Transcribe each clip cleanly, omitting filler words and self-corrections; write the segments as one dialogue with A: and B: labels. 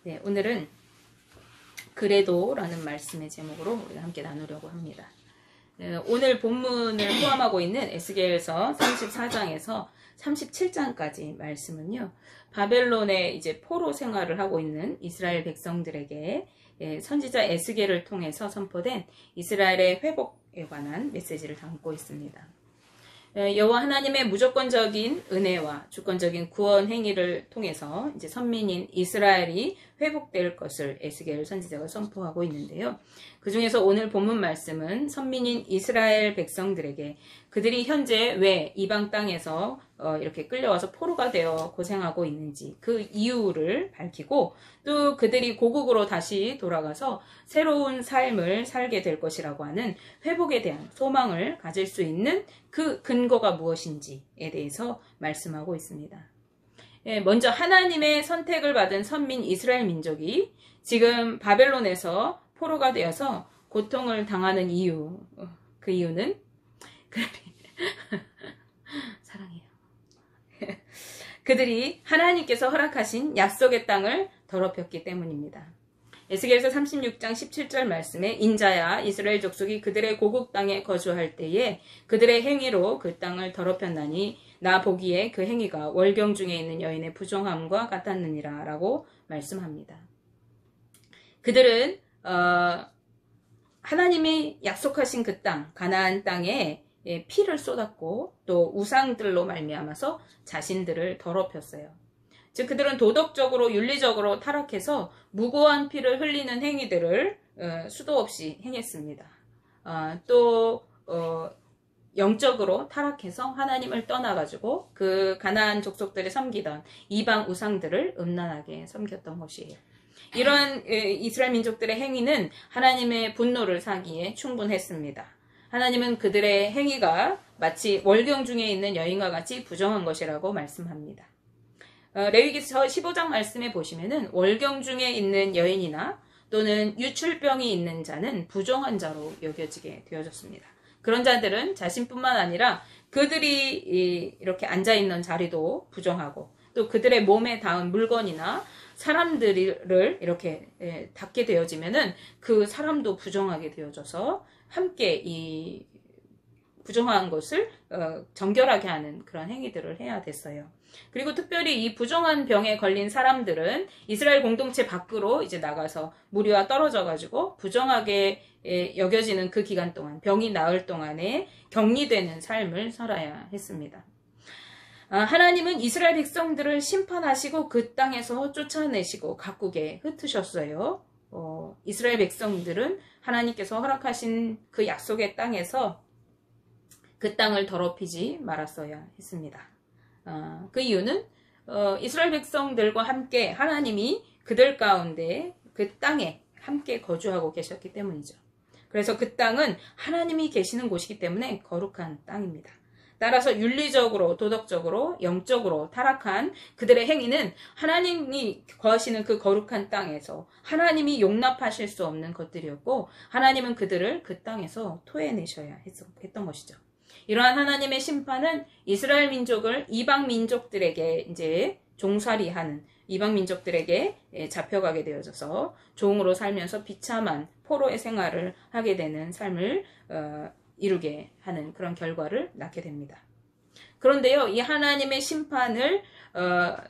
A: 네, 오늘은 그래도라는 말씀의 제목으로 우리가 함께 나누려고 합니다. 오늘 본문을 포함하고 있는 에스겔서 34장에서 37장까지 말씀은요, 바벨론에 이제 포로 생활을 하고 있는 이스라엘 백성들에게 선지자 에스겔을 통해서 선포된 이스라엘의 회복에 관한 메시지를 담고 있습니다. 여호와 하나님의 무조건적인 은혜와 주권적인 구원 행위를 통해서 이제 선민인 이스라엘이 회복될 것을 에스겔 선지자가 선포하고 있는데요. 그 중에서 오늘 본문 말씀은 선민인 이스라엘 백성들에게 그들이 현재 왜 이방 땅에서 이렇게 끌려와서 포로가 되어 고생하고 있는지 그 이유를 밝히고, 또 그들이 고국으로 다시 돌아가서 새로운 삶을 살게 될 것이라고 하는 회복에 대한 소망을 가질 수 있는 그 근거가 무엇인지에 대해서 말씀하고 있습니다. 먼저 하나님의 선택을 받은 선민 이스라엘 민족이 지금 바벨론에서 포로가 되어서 고통을 당하는 이유, 그 이유는 사랑해요. 그들이 하나님께서 허락하신 약속의 땅을 더럽혔기 때문입니다. 에스겔서 36장 17절 말씀에 인자야 이스라엘 족속이 그들의 고국 땅에 거주할 때에 그들의 행위로 그 땅을 더럽혔나니 나 보기에 그 행위가 월경 중에 있는 여인의 부정함과 같았느니라 라고 말씀합니다. 그들은 하나님이 약속하신 그 땅, 가나안 땅에 피를 쏟았고 또 우상들로 말미암아서 자신들을 더럽혔어요. 즉 그들은 도덕적으로 윤리적으로 타락해서 무고한 피를 흘리는 행위들을 수도 없이 행했습니다. 또 영적으로 타락해서 하나님을 떠나가지고 그 가나안 족속들이 섬기던 이방 우상들을 음란하게 섬겼던 것이에요. 이러한 이스라엘 민족들의 행위는 하나님의 분노를 사기에 충분했습니다. 하나님은 그들의 행위가 마치 월경 중에 있는 여인과 같이 부정한 것이라고 말씀합니다. 레위기서 15장 말씀에 보시면은 월경 중에 있는 여인이나 또는 유출병이 있는 자는 부정한 자로 여겨지게 되어졌습니다. 그런 자들은 자신뿐만 아니라 그들이 이렇게 앉아있는 자리도 부정하고 또 그들의 몸에 닿은 물건이나 사람들을 이렇게 닿게 되어지면은 그 사람도 부정하게 되어져서 함께 이 부정한 것을 정결하게 하는 그런 행위들을 해야 됐어요. 그리고 특별히 이 부정한 병에 걸린 사람들은 이스라엘 공동체 밖으로 이제 나가서 무리와 떨어져 가지고 부정하게 여겨지는 그 기간 동안, 병이 나을 동안에 격리되는 삶을 살아야 했습니다. 하나님은 이스라엘 백성들을 심판하시고 그 땅에서 쫓아내시고 각국에 흩으셨어요. 이스라엘 백성들은 하나님께서 허락하신 그 약속의 땅에서 그 땅을 더럽히지 말았어야 했습니다. 그 이유는 이스라엘 백성들과 함께 하나님이 그들 가운데 그 땅에 함께 거주하고 계셨기 때문이죠. 그래서 그 땅은 하나님이 계시는 곳이기 때문에 거룩한 땅입니다. 따라서 윤리적으로, 도덕적으로, 영적으로 타락한 그들의 행위는 하나님이 거하시는 그 거룩한 땅에서 하나님이 용납하실 수 없는 것들이었고, 하나님은 그들을 그 땅에서 토해내셔야 했던 것이죠. 이러한 하나님의 심판은 이스라엘 민족을 이방 민족들에게 이제 종살이하는 이방 민족들에게 잡혀가게 되어져서 종으로 살면서 비참한 포로의 생활을 하게 되는 삶을 이루게 하는 그런 결과를 낳게 됩니다. 그런데요, 이 하나님의 심판을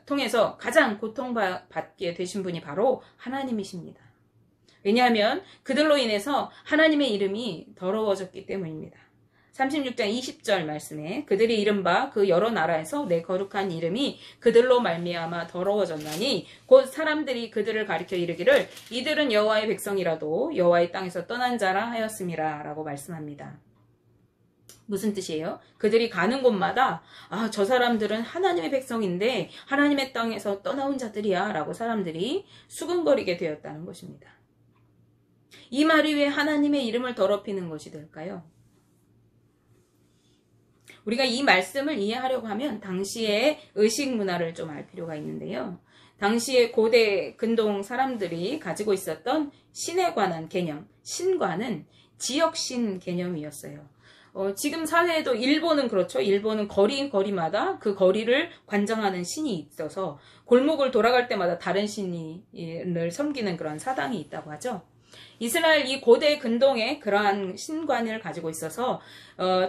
A: 통해서 가장 고통받게 되신 분이 바로 하나님이십니다. 왜냐하면 그들로 인해서 하나님의 이름이 더러워졌기 때문입니다. 36장 20절 말씀에 그들이 이른바 그 여러 나라에서 내 거룩한 이름이 그들로 말미암아 더러워졌나니 곧 사람들이 그들을 가리켜 이르기를 이들은 여호와의 백성이라도 여호와의 땅에서 떠난 자라 하였음이라 라고 말씀합니다. 무슨 뜻이에요? 그들이 가는 곳마다 저 사람들은 하나님의 백성인데 하나님의 땅에서 떠나온 자들이야 라고 사람들이 수근거리게 되었다는 것입니다. 이 말이 왜 하나님의 이름을 더럽히는 것이 될까요? 우리가 이 말씀을 이해하려고 하면 당시의 의식 문화를 좀 알 필요가 있는데요. 당시의 고대 근동 사람들이 가지고 있었던 신에 관한 개념, 신과는 지역신 개념이었어요. 지금 사회에도 일본은 그렇죠. 일본은 거리마다 그 거리를 관장하는 신이 있어서 골목을 돌아갈 때마다 다른 신을 섬기는 그런 사당이 있다고 하죠. 이스라엘 이 고대 근동에 그러한 신관을 가지고 있어서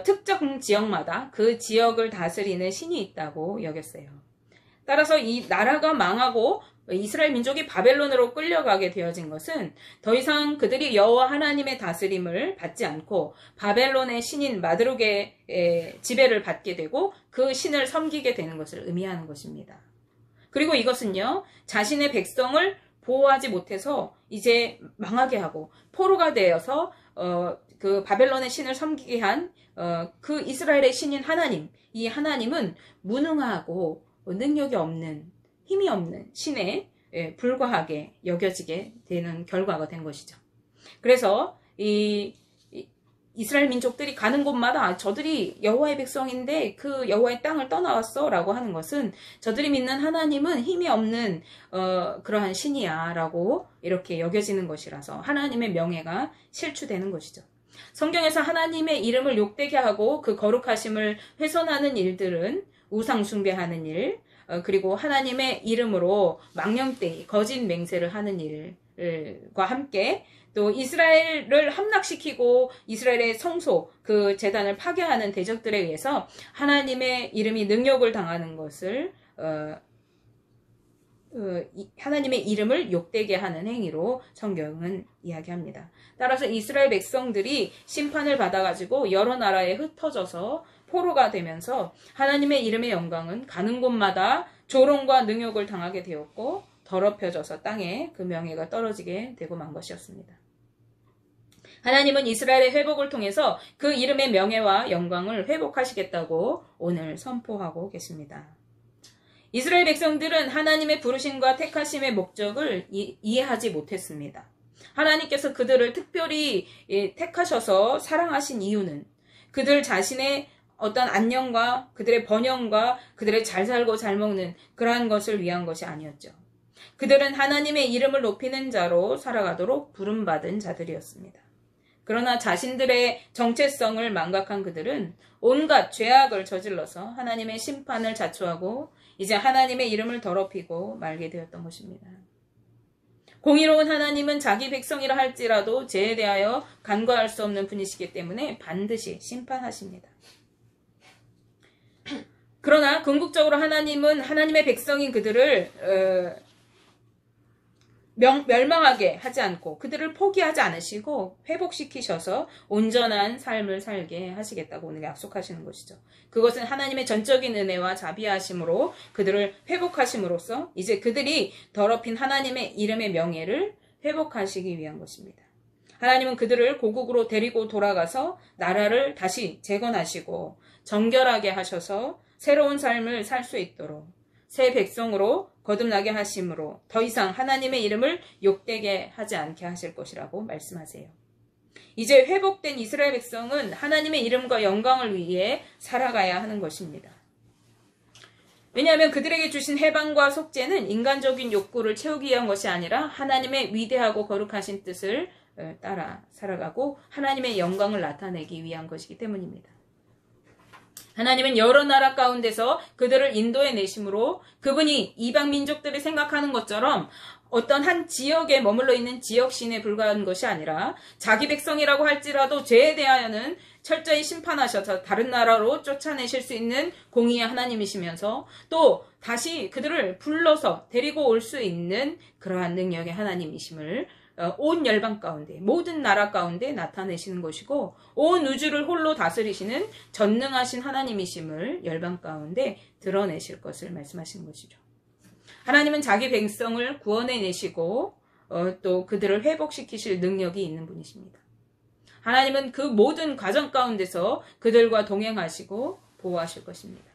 A: 특정 지역마다 그 지역을 다스리는 신이 있다고 여겼어요. 따라서 이 나라가 망하고 이스라엘 민족이 바벨론으로 끌려가게 되어진 것은 더 이상 그들이 여호와 하나님의 다스림을 받지 않고 바벨론의 신인 마드룩의 지배를 받게 되고 그 신을 섬기게 되는 것을 의미하는 것입니다. 그리고 이것은요, 자신의 백성을 보호하지 못해서 이제 망하게 하고 포로가 되어서 그 바벨론의 신을 섬기게 한 그 이스라엘의 신인 하나님, 이 하나님은 무능하고 능력이 없는, 힘이 없는 신에 불과하게 여겨지게 되는 결과가 된 것이죠. 그래서 이스라엘 민족들이 가는 곳마다 저들이 여호와의 백성인데 그 여호와의 땅을 떠나왔어 라고 하는 것은 저들이 믿는 하나님은 힘이 없는 그러한 신이야 라고 이렇게 여겨지는 것이라서 하나님의 명예가 실추되는 것이죠. 성경에서 하나님의 이름을 욕되게 하고 그 거룩하심을 훼손하는 일들은 우상 숭배하는 일, 그리고 하나님의 이름으로 망령되이 거짓 맹세를 하는 일과 함께 또 이스라엘을 함락시키고 이스라엘의 성소, 그 제단을 파괴하는 대적들에 의해서 하나님의 이름이 능욕을 당하는 것을 하나님의 이름을 욕되게 하는 행위로 성경은 이야기합니다. 따라서 이스라엘 백성들이 심판을 받아가지고 여러 나라에 흩어져서 포로가 되면서 하나님의 이름의 영광은 가는 곳마다 조롱과 능욕을 당하게 되었고 더럽혀져서 땅에 그 명예가 떨어지게 되고 만 것이었습니다. 하나님은 이스라엘의 회복을 통해서 그 이름의 명예와 영광을 회복하시겠다고 오늘 선포하고 계십니다. 이스라엘 백성들은 하나님의 부르심과 택하심의 목적을 이해하지 못했습니다. 하나님께서 그들을 특별히 택하셔서 사랑하신 이유는 그들 자신의 어떤 안녕과 그들의 번영과 그들의 잘 살고 잘 먹는 그러한 것을 위한 것이 아니었죠. 그들은 하나님의 이름을 높이는 자로 살아가도록 부름받은 자들이었습니다. 그러나 자신들의 정체성을 망각한 그들은 온갖 죄악을 저질러서 하나님의 심판을 자초하고 이제 하나님의 이름을 더럽히고 말게 되었던 것입니다. 공의로운 하나님은 자기 백성이라 할지라도 죄에 대하여 간과할 수 없는 분이시기 때문에 반드시 심판하십니다. 그러나 궁극적으로 하나님은 하나님의 백성인 그들을 멸망하게 하지 않고 그들을 포기하지 않으시고 회복시키셔서 온전한 삶을 살게 하시겠다고 오늘 약속하시는 것이죠. 그것은 하나님의 전적인 은혜와 자비하심으로 그들을 회복하심으로써 이제 그들이 더럽힌 하나님의 이름의 명예를 회복하시기 위한 것입니다. 하나님은 그들을 고국으로 데리고 돌아가서 나라를 다시 재건하시고 정결하게 하셔서 새로운 삶을 살 수 있도록 새 백성으로 거듭나게 하심으로 더 이상 하나님의 이름을 욕되게 하지 않게 하실 것이라고 말씀하세요. 이제 회복된 이스라엘 백성은 하나님의 이름과 영광을 위해 살아가야 하는 것입니다. 왜냐하면 그들에게 주신 해방과 속죄는 인간적인 욕구를 채우기 위한 것이 아니라 하나님의 위대하고 거룩하신 뜻을 따라 살아가고 하나님의 영광을 나타내기 위한 것이기 때문입니다. 하나님은 여러 나라 가운데서 그들을 인도해 내심으로 그분이 이방 민족들이 생각하는 것처럼 어떤 한 지역에 머물러 있는 지역신에 불과한 것이 아니라 자기 백성이라고 할지라도 죄에 대하여는 철저히 심판하셔서 다른 나라로 쫓아내실 수 있는 공의의 하나님이시면서 또 다시 그들을 불러서 데리고 올 수 있는 그러한 능력의 하나님이심을 온 열방 가운데 모든 나라 가운데 나타내시는 것이고 온 우주를 홀로 다스리시는 전능하신 하나님이심을 열방 가운데 드러내실 것을 말씀하시는 것이죠. 하나님은 자기 백성을 구원해내시고 또 그들을 회복시키실 능력이 있는 분이십니다. 하나님은 그 모든 과정 가운데서 그들과 동행하시고 보호하실 것입니다.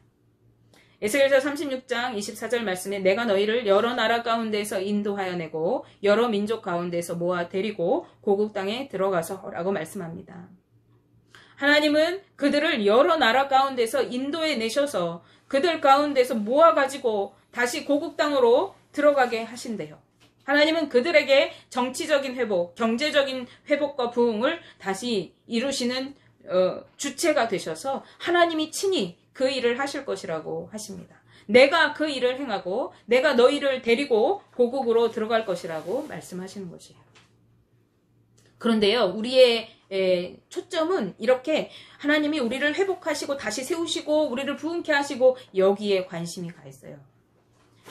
A: 에스겔서 36장 24절 말씀에 내가 너희를 여러 나라 가운데서 인도하여 내고 여러 민족 가운데서 모아 데리고 고국 땅에 들어가서 라고 말씀합니다. 하나님은 그들을 여러 나라 가운데서 인도해 내셔서 그들 가운데서 모아가지고 다시 고국 땅으로 들어가게 하신대요. 하나님은 그들에게 정치적인 회복, 경제적인 회복과 부흥을 다시 이루시는 주체가 되셔서 하나님이 친히 그 일을 하실 것이라고 하십니다. 내가 그 일을 행하고 내가 너희를 데리고 고국으로 들어갈 것이라고 말씀하시는 것이에요. 그런데요, 우리의 초점은 이렇게 하나님이 우리를 회복하시고 다시 세우시고 우리를 부흥케 하시고 여기에 관심이 가 있어요.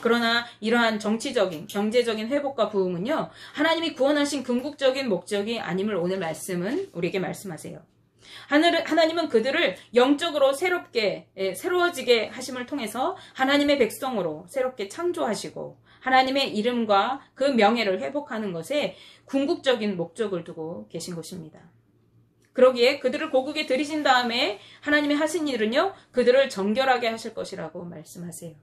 A: 그러나 이러한 정치적인, 경제적인 회복과 부흥은요, 하나님이 구원하신 궁극적인 목적이 아님을 오늘 말씀은 우리에게 말씀하세요. 하나님은 그들을 영적으로 새로워지게 하심을 통해서 하나님의 백성으로 새롭게 창조하시고 하나님의 이름과 그 명예를 회복하는 것에 궁극적인 목적을 두고 계신 것입니다. 그러기에 그들을 고국에 들이신 다음에 하나님이 하신 일은요, 그들을 정결하게 하실 것이라고 말씀하세요.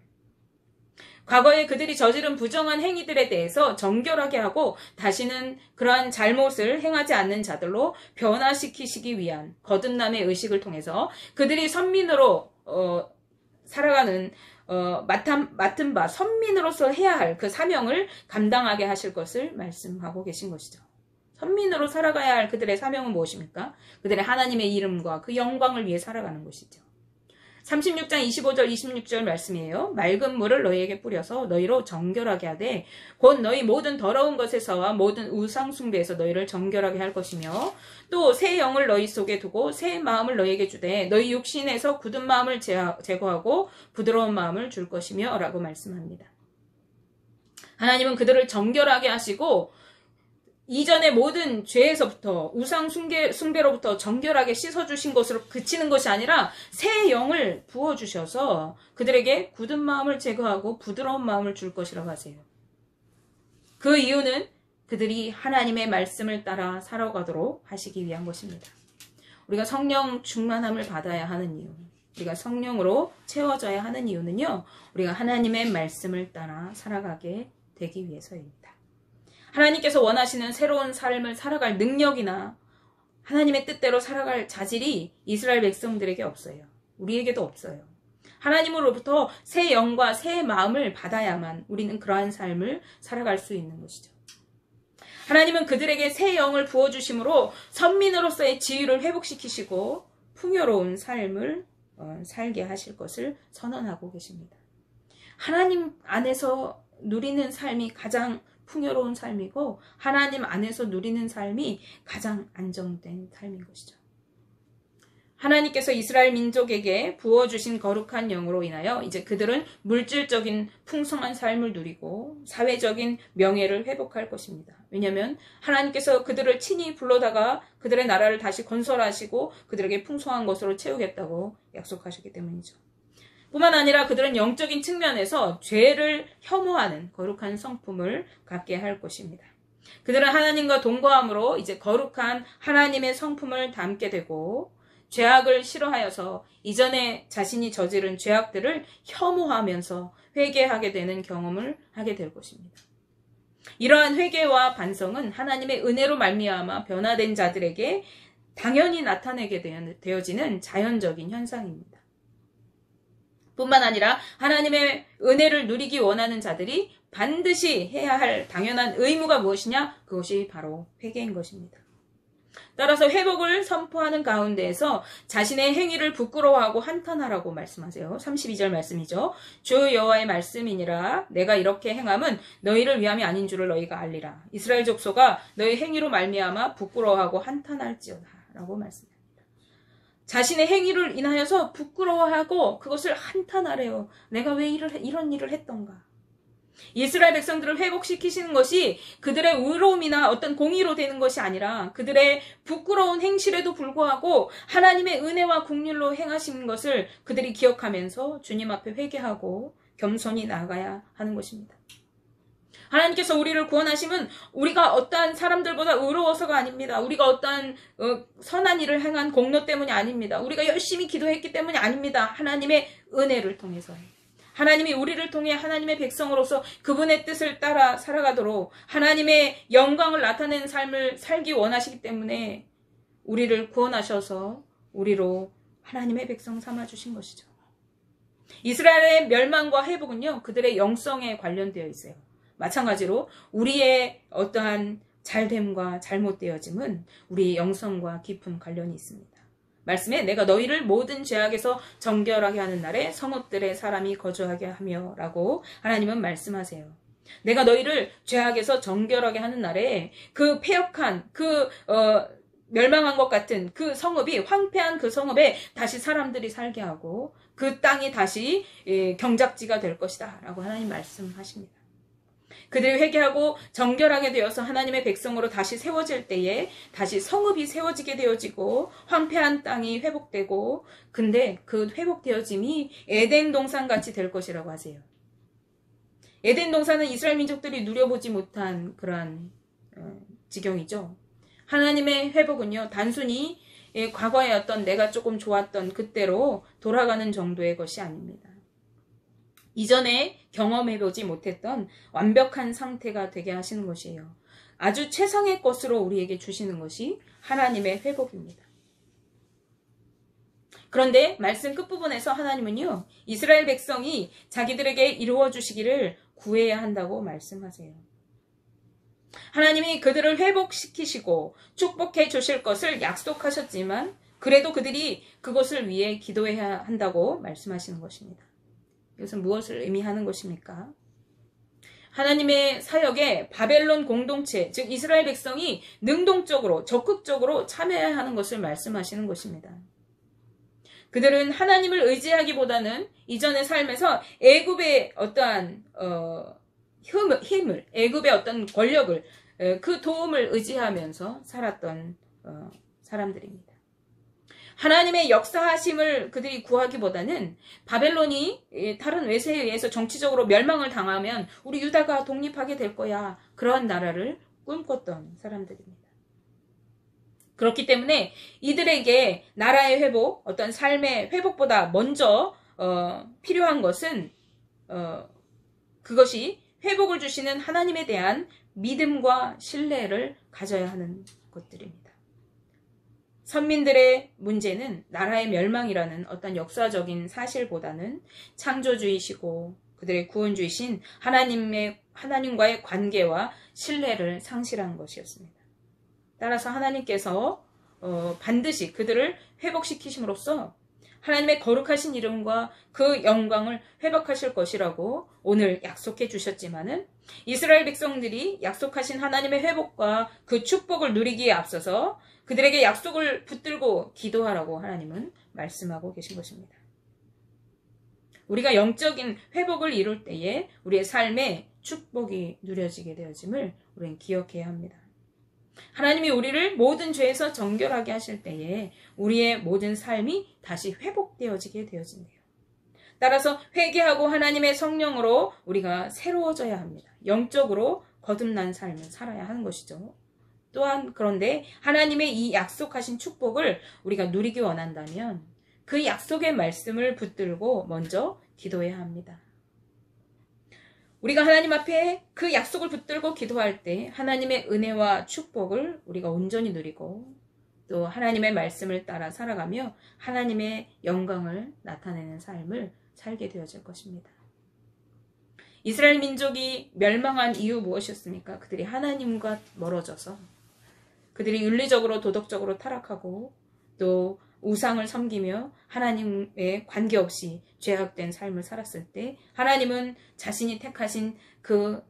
A: 과거에 그들이 저지른 부정한 행위들에 대해서 정결하게 하고 다시는 그러한 잘못을 행하지 않는 자들로 변화시키시기 위한 거듭남의 의식을 통해서 그들이 선민으로 살아가는 맡은 바 선민으로서 해야 할 그 사명을 감당하게 하실 것을 말씀하고 계신 것이죠. 선민으로 살아가야 할 그들의 사명은 무엇입니까? 그들의 하나님의 이름과 그 영광을 위해 살아가는 것이죠. 36장 25절 26절 말씀이에요. 맑은 물을 너희에게 뿌려서 너희로 정결하게 하되 곧 너희 모든 더러운 것에서와 모든 우상 숭배에서 너희를 정결하게 할 것이며 또 새 영을 너희 속에 두고 새 마음을 너희에게 주되 너희 육신에서 굳은 마음을 제거하고 부드러운 마음을 줄 것이며 라고 말씀합니다. 하나님은 그들을 정결하게 하시고 이전의 모든 죄에서부터 우상 숭배로부터 정결하게 씻어주신 것으로 그치는 것이 아니라 새 영을 부어주셔서 그들에게 굳은 마음을 제거하고 부드러운 마음을 줄 것이라고 하세요. 그 이유는 그들이 하나님의 말씀을 따라 살아가도록 하시기 위한 것입니다. 우리가 성령 충만함을 받아야 하는 이유, 우리가 성령으로 채워져야 하는 이유는요, 우리가 하나님의 말씀을 따라 살아가게 되기 위해서입니다. 하나님께서 원하시는 새로운 삶을 살아갈 능력이나 하나님의 뜻대로 살아갈 자질이 이스라엘 백성들에게 없어요. 우리에게도 없어요. 하나님으로부터 새 영과 새 마음을 받아야만 우리는 그러한 삶을 살아갈 수 있는 것이죠. 하나님은 그들에게 새 영을 부어주심으로 선민으로서의 지위를 회복시키시고 풍요로운 삶을 살게 하실 것을 선언하고 계십니다. 하나님 안에서 누리는 삶이 가장 풍요로운 삶이고 하나님 안에서 누리는 삶이 가장 안정된 삶인 것이죠. 하나님께서 이스라엘 민족에게 부어주신 거룩한 영으로 인하여 이제 그들은 물질적인 풍성한 삶을 누리고 사회적인 명예를 회복할 것입니다. 왜냐하면 하나님께서 그들을 친히 불러다가 그들의 나라를 다시 건설하시고 그들에게 풍성한 것으로 채우겠다고 약속하셨기 때문이죠. 뿐만 아니라 그들은 영적인 측면에서 죄를 혐오하는 거룩한 성품을 갖게 할 것입니다. 그들은 하나님과 동거함으로 이제 거룩한 하나님의 성품을 담게 되고 죄악을 싫어하여서 이전에 자신이 저지른 죄악들을 혐오하면서 회개하게 되는 경험을 하게 될 것입니다. 이러한 회개와 반성은 하나님의 은혜로 말미암아 변화된 자들에게 당연히 나타내게 되어지는 자연적인 현상입니다. 뿐만 아니라 하나님의 은혜를 누리기 원하는 자들이 반드시 해야 할 당연한 의무가 무엇이냐? 그것이 바로 회개인 것입니다. 따라서 회복을 선포하는 가운데에서 자신의 행위를 부끄러워하고 한탄하라고 말씀하세요. 32절 말씀이죠. 주 여호와의 말씀이니라 내가 이렇게 행함은 너희를 위함이 아닌 줄을 너희가 알리라. 이스라엘 족속아 너희 행위로 말미암아 부끄러워하고 한탄할지어다 라고 말씀합니다. 자신의 행위를 인하여서 부끄러워하고 그것을 한탄하래요. 내가 왜 이런 일을 했던가. 이스라엘 백성들을 회복시키시는 것이 그들의 의로움이나 어떤 공의로 되는 것이 아니라 그들의 부끄러운 행실에도 불구하고 하나님의 은혜와 긍휼로 행하신 것을 그들이 기억하면서 주님 앞에 회개하고 겸손히 나아가야 하는 것입니다. 하나님께서 우리를 구원하심은 우리가 어떠한 사람들보다 의로워서가 아닙니다. 우리가 어떠한 선한 일을 행한 공로 때문이 아닙니다. 우리가 열심히 기도했기 때문이 아닙니다. 하나님의 은혜를 통해서요. 하나님이 우리를 통해 하나님의 백성으로서 그분의 뜻을 따라 살아가도록 하나님의 영광을 나타내는 삶을 살기 원하시기 때문에 우리를 구원하셔서 우리로 하나님의 백성 삼아주신 것이죠. 이스라엘의 멸망과 회복은요, 그들의 영성에 관련되어 있어요. 마찬가지로 우리의 어떠한 잘됨과 잘못되어짐은 우리의 영성과 깊은 관련이 있습니다. 말씀에 내가 너희를 모든 죄악에서 정결하게 하는 날에 성읍들의 사람이 거주하게 하며 라고 하나님은 말씀하세요. 내가 너희를 죄악에서 정결하게 하는 날에 그 패역한 멸망한 것 같은 그 성읍이, 황폐한 그 성읍에 다시 사람들이 살게 하고 그 땅이 다시 경작지가 될 것이다 라고 하나님 말씀하십니다. 그들이 회개하고 정결하게 되어서 하나님의 백성으로 다시 세워질 때에 다시 성읍이 세워지게 되어지고 황폐한 땅이 회복되고, 근데 그 회복되어짐이 에덴 동산같이 될 것이라고 하세요. 에덴 동산은 이스라엘 민족들이 누려보지 못한 그러한 지경이죠. 하나님의 회복은요, 단순히 과거에 어떤 내가 조금 좋았던 그때로 돌아가는 정도의 것이 아닙니다. 이전에 경험해보지 못했던 완벽한 상태가 되게 하시는 것이에요. 아주 최상의 것으로 우리에게 주시는 것이 하나님의 회복입니다. 그런데 말씀 끝부분에서 하나님은요, 이스라엘 백성이 자기들에게 이루어 주시기를 구해야 한다고 말씀하세요. 하나님이 그들을 회복시키시고 축복해 주실 것을 약속하셨지만 그래도 그들이 그것을 위해 기도해야 한다고 말씀하시는 것입니다. 이것은 무엇을 의미하는 것입니까? 하나님의 사역에 바벨론 공동체, 즉 이스라엘 백성이 능동적으로 적극적으로 참여해야 하는 것을 말씀하시는 것입니다. 그들은 하나님을 의지하기보다는 이전의 삶에서 애굽의 어떠한 힘을, 애굽의 어떤 권력을, 그 도움을 의지하면서 살았던 사람들입니다. 하나님의 역사하심을 그들이 구하기보다는 바벨론이 다른 외세에 의해서 정치적으로 멸망을 당하면 우리 유다가 독립하게 될 거야, 그러한 나라를 꿈꿨던 사람들입니다. 그렇기 때문에 이들에게 나라의 회복, 어떤 삶의 회복보다 먼저 필요한 것은 그것이 회복을 주시는 하나님에 대한 믿음과 신뢰를 가져야 하는 것들입니다. 선민들의 문제는 나라의 멸망이라는 어떤 역사적인 사실보다는 창조주이시고 그들의 구원주이신 하나님과의 관계와 신뢰를 상실한 것이었습니다. 따라서 하나님께서 반드시 그들을 회복시키심으로써 하나님의 거룩하신 이름과 그 영광을 회복하실 것이라고 오늘 약속해 주셨지만은, 이스라엘 백성들이 약속하신 하나님의 회복과 그 축복을 누리기에 앞서서 그들에게 약속을 붙들고 기도하라고 하나님은 말씀하고 계신 것입니다. 우리가 영적인 회복을 이룰 때에 우리의 삶에 축복이 누려지게 되어짐을 우리는 기억해야 합니다. 하나님이 우리를 모든 죄에서 정결하게 하실 때에 우리의 모든 삶이 다시 회복되어지게 되어진대요. 따라서 회개하고 하나님의 성령으로 우리가 새로워져야 합니다. 영적으로 거듭난 삶을 살아야 하는 것이죠. 또한 그런데 하나님의 이 약속하신 축복을 우리가 누리기 원한다면 그 약속의 말씀을 붙들고 먼저 기도해야 합니다. 우리가 하나님 앞에 그 약속을 붙들고 기도할 때 하나님의 은혜와 축복을 우리가 온전히 누리고 또 하나님의 말씀을 따라 살아가며 하나님의 영광을 나타내는 삶을 살게 되어질 것입니다. 이스라엘 민족이 멸망한 이유 무엇이었습니까? 그들이 하나님과 멀어져서, 그들이 윤리적으로 도덕적으로 타락하고 또 우상을 섬기며 하나님의 관계없이 죄악된 삶을 살았을 때 하나님은 자신이 택하신 그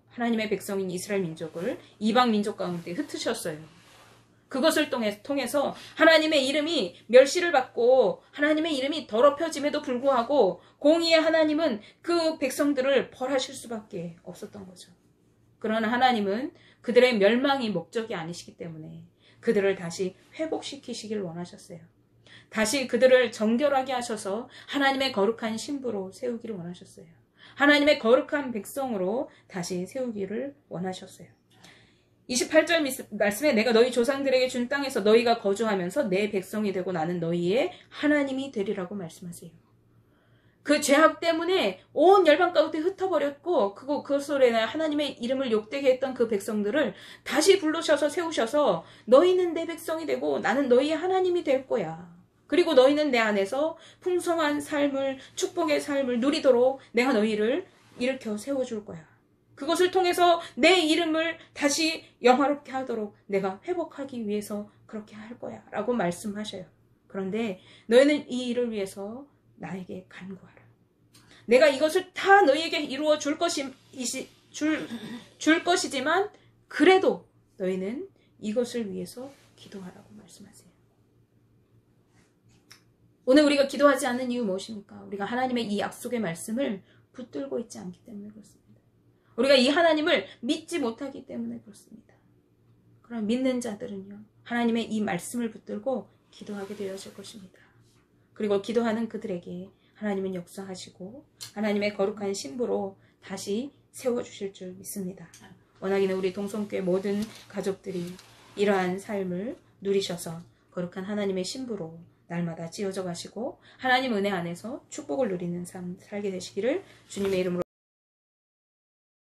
A: 하나님의 백성인 이스라엘 민족을 이방 민족 가운데 흩으셨어요. 그것을 통해서 하나님의 이름이 멸시를 받고 하나님의 이름이 더럽혀짐에도 불구하고 공의의 하나님은 그 백성들을 벌하실 수밖에 없었던 거죠. 그러나 하나님은 그들의 멸망이 목적이 아니시기 때문에 그들을 다시 회복시키시길 원하셨어요. 다시 그들을 정결하게 하셔서 하나님의 거룩한 신부로 세우기를 원하셨어요. 하나님의 거룩한 백성으로 다시 세우기를 원하셨어요. 28절 말씀에 내가 너희 조상들에게 준 땅에서 너희가 거주하면서 내 백성이 되고 나는 너희의 하나님이 되리라고 말씀하세요. 그 죄악 때문에 온 열방 가운데 흩어버렸고 그것으로 인해 하나님의 이름을 욕되게 했던 그 백성들을 다시 부르셔서 세우셔서 너희는 내 백성이 되고 나는 너희의 하나님이 될 거야. 그리고 너희는 내 안에서 풍성한 삶을, 축복의 삶을 누리도록 내가 너희를 일으켜 세워줄 거야. 그것을 통해서 내 이름을 다시 영화롭게 하도록 내가 회복하기 위해서 그렇게 할 거야 라고 말씀하셔요. 그런데 너희는 이 일을 위해서 나에게 간구하라. 내가 이것을 다 너희에게 이루어 줄 것이지만 그래도 너희는 이것을 위해서 기도하라고 말씀하세요. 오늘 우리가 기도하지 않는 이유 무엇입니까? 우리가 하나님의 이 약속의 말씀을 붙들고 있지 않기 때문에 그렇습니다. 우리가 이 하나님을 믿지 못하기 때문에 그렇습니다. 그럼 믿는 자들은요, 하나님의 이 말씀을 붙들고 기도하게 되어질 것입니다. 그리고 기도하는 그들에게 하나님은 역사하시고 하나님의 거룩한 신부로 다시 세워주실 줄 믿습니다. 원하기는 우리 동성교회 모든 가족들이 이러한 삶을 누리셔서 거룩한 하나님의 신부로 날마다 지어져 가시고 하나님 은혜 안에서 축복을 누리는 삶 살게 되시기를 주님의 이름으로